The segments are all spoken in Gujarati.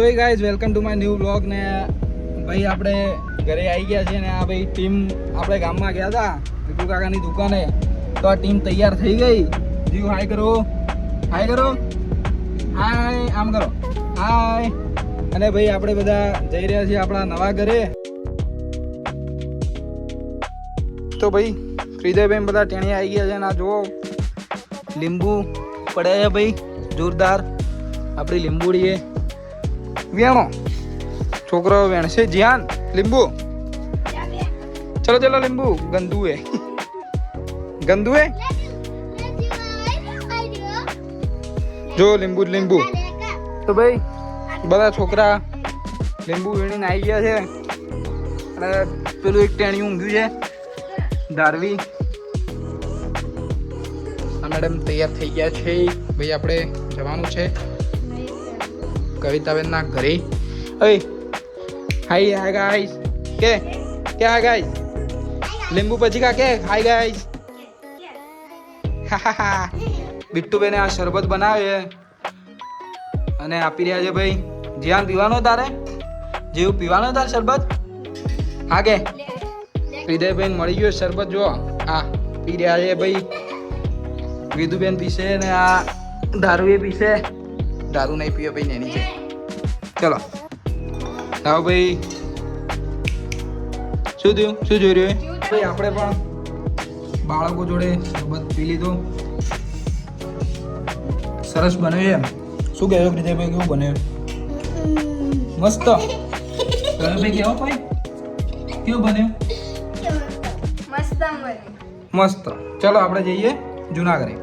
તો guys welcome to my new vlog ને ભાઈ આપણે ઘરે આવી ગયા છે ને આ ભાઈ ટીમ આપણે ગામમાં ગયા હતા વિપુ કાકાની દુકાને તો આ ટીમ તૈયાર થઈ ગઈ. જીવ હાય કરો હાય આમ કરો હાય. અને ભાઈ આપણે બધા જઈ રહ્યા છીએ આપણા નવા ઘરે. તો ભાઈ હૃદયભાઈ બધા ટેણી આવી ગયા છે ને આ જુઓ લીંબુ પડે છે ભાઈ જોરદાર. આપણી લીંબુડી વેણો છોકરો વેણશે જ્યાન લીંબુ. ચલો ચલો લીંબુ ગંદુ હે જો લીંબુ તો ભાઈ બધા છોકરા લીંબુ વીણીને આવી ગયા છે અને પેલું એક ટેણી ઊંઘ્યું છે ધારવી. આ મેડમ તૈયાર થઈ ગયા છે ભાઈ આપણે જવાનું છે કવિતાબેનના ઘરે. હાય હાય ગાઈસ કે હાય ગાઈસ લીંબુ પછી કા કે હાય ગાઈસ. બિટ્ટુબેને આ શરબત બનાવે અને આપી રહ્યા છે ભાઈ. જ્યાં પીવાનો તારે જેવું પીવાનો તારે શરબત હા કે હૃદયબેન મળી ગયો શરબત જો હા પી રહ્યા છે ભાઈ. વિધુબેન પીશે ને આ દારૂ એ પીશે. દારૂ નહીં પીવે ભાઈ એની છે. ચલો આવો ભાઈ. શું થયું શું જોઈ રહ્યું ભાઈ આપણે પણ બાળકો જોડે શરબત પી લીધો. સરસ બન્યું એમ શું કહેવું હૃદયભાઈ કેવું બન્યું મસ્ત ભાઈ કેવો ભાઈ કેવું બન્યું મસ્ત. ચલો આપણે જઈએ જુનાગઢ.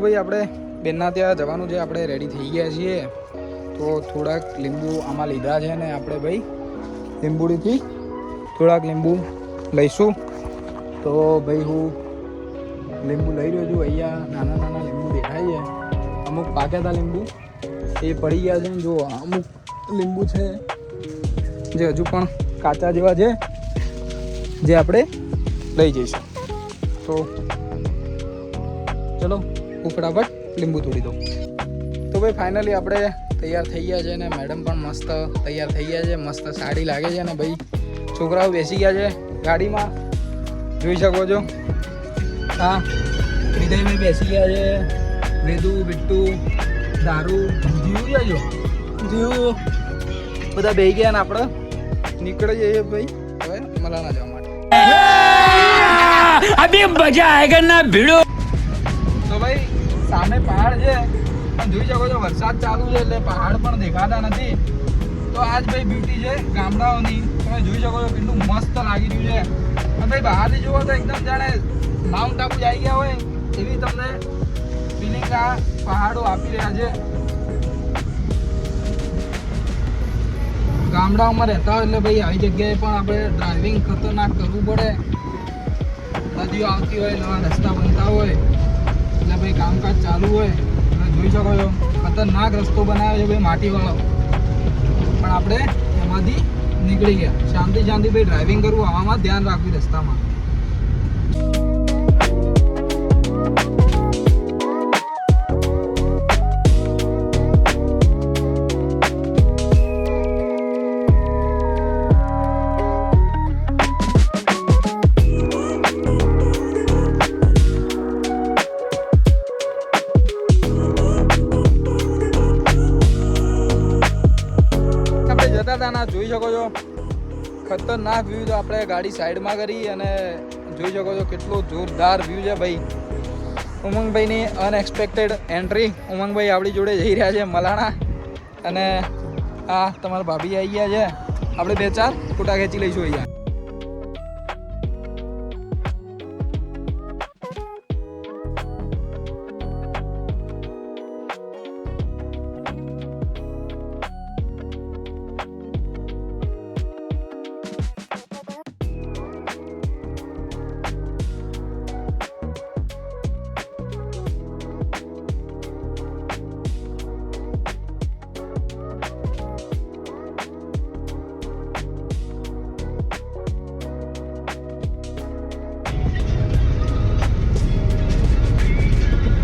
ભાઈ આપણે બેનના ત્યાં જવાનું છે આપણે રેડી થઈ ગયા છીએ તો થોડાક લીંબુ આમાં લીધા છે ને આપણે ભાઈ લીંબુડીથી થોડાક લીંબુ લઈશું. તો ભાઈ હું લીંબુ લઈ રહ્યો છું. અહીંયા નાના નાના લીંબુ દેખાય છે. અમુક પાક્યા હતા લીંબુ એ પડી ગયા છે. જો અમુક લીંબુ છે જે હજુ પણ કાચા જેવા છે જે આપણે લઈ જઈશું. તો ચલો હું ફટાફટ લીંબુ તોડી દઉં. તો ભાઈ ફાઇનલી આપણે તૈયાર થઈ ગયા છે ને મેડમ પણ મસ્ત તૈયાર થઈ ગયા છે. મસ્ત સાડી લાગે છે ને ભાઈ છોકરાઓ બેસી ગયા છે ગાડીમાં જોઈ શકો છો. હા હૃદયભાઈ બેસી ગયા છે. વેદુ બિટ્ટુ દારૂ જીવ જજો જીવ બધા બેસી ગયા ને આપણે નીકળી જઈએ ભાઈ હવે મલાના જવા માટે. અભી મજા આયેગા ના ભીડો. તો ભાઈ સામે પહાડ છે પણ જોઈ શકો છો વરસાદ ચાલુ છે એટલે પહાડ પણ દેખાતા નથી. તો આજ ભાઈ બ્યુટી છે ગામડાઓની. તમે જોઈ શકો છો કેટલું મસ્ત લાગી રહ્યું છે. અને ભાઈ બહારથી જુઓ તો એકદમ જાણે માઉન્ટ આબુ જઈ ગયા હોય એવી તમને ફિલિંગ આ પહાડો આપી રહ્યા છે. ગામડાઓમાં રહેતા હોય એટલે ભાઈ આવી જગ્યાએ પણ આપણે ડ્રાઇવિંગ ખતરનાક કરવું પડે. નદીઓ આવતી હોય નવા રસ્તા બનતા હોય એટલે ભાઈ કામકાજ ચાલુ હોય તમે જોઈ શકો છો ખતરનાક રસ્તો બનાવ્યો છે ભાઈ માટીવાળો પણ આપણે એમાંથી નીકળી ગયા. શાંતિ ભાઈ ડ્રાઇવિંગ કરવું આવામાં ધ્યાન રાખવું રસ્તામાં. જોઈ શકો છો ખતરનાક વ્યૂ. તો આપણે ગાડી સાઈડમાં કરી અને જોઈ શકો છો કેટલો જોરદાર વ્યૂ છે ભાઈ. ઉમંગભાઈની અનએક્સપેક્ટેડ એન્ટ્રી. ઉમંગભાઈ આપણી જોડે જઈ રહ્યા છે મલાણા અને આ તમારા ભાભી આવી ગયા છે. આપણે 2-4 ફોટા ખેંચી લઈશું અહીંયા.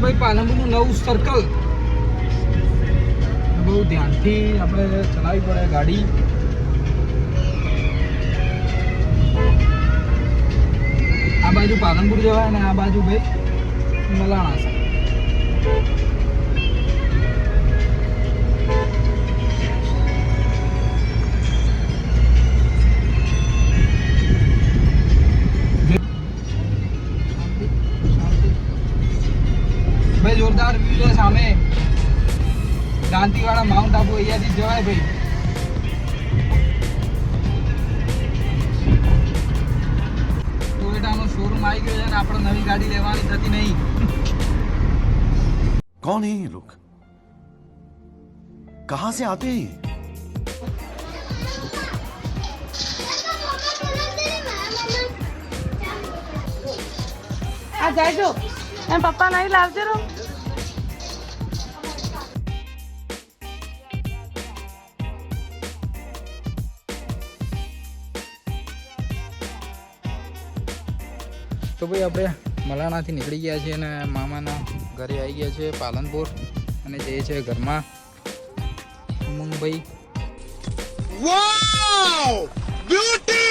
ભાઈ પાલનપુરનું નવું સર્કલ બહુ થોડું ધ્યાનથી આપણે ચલાવવી પડે ગાડી. આ બાજુ પાલનપુર જવાય ને આ બાજુ ભાઈ મલાણા છે. ભાઈ જોરદાર વ્યૂ છે સામે. દાંતીવાડા માઉન્ટ આબુ અહીંયાથી જવાય ભાઈ. ટોયોટાનો શોરૂમ આવી ગયો છે ને આપણે નવી ગાડી લેવાની થતી નહીં. कौन है ये लोग? कहां से आते हैं? આ જાજો એમ પપ્પા નહીં લાવજે રો. તો ભાઈ આપણે મલાણાથી નીકળી ગયા છીએ અને મામાના ઘરે આવી ગયા છે પાલનપુર અને જઈએ છીએ ઘરમાં. ઉમંગભાઈ वाओ! ब्यूटी!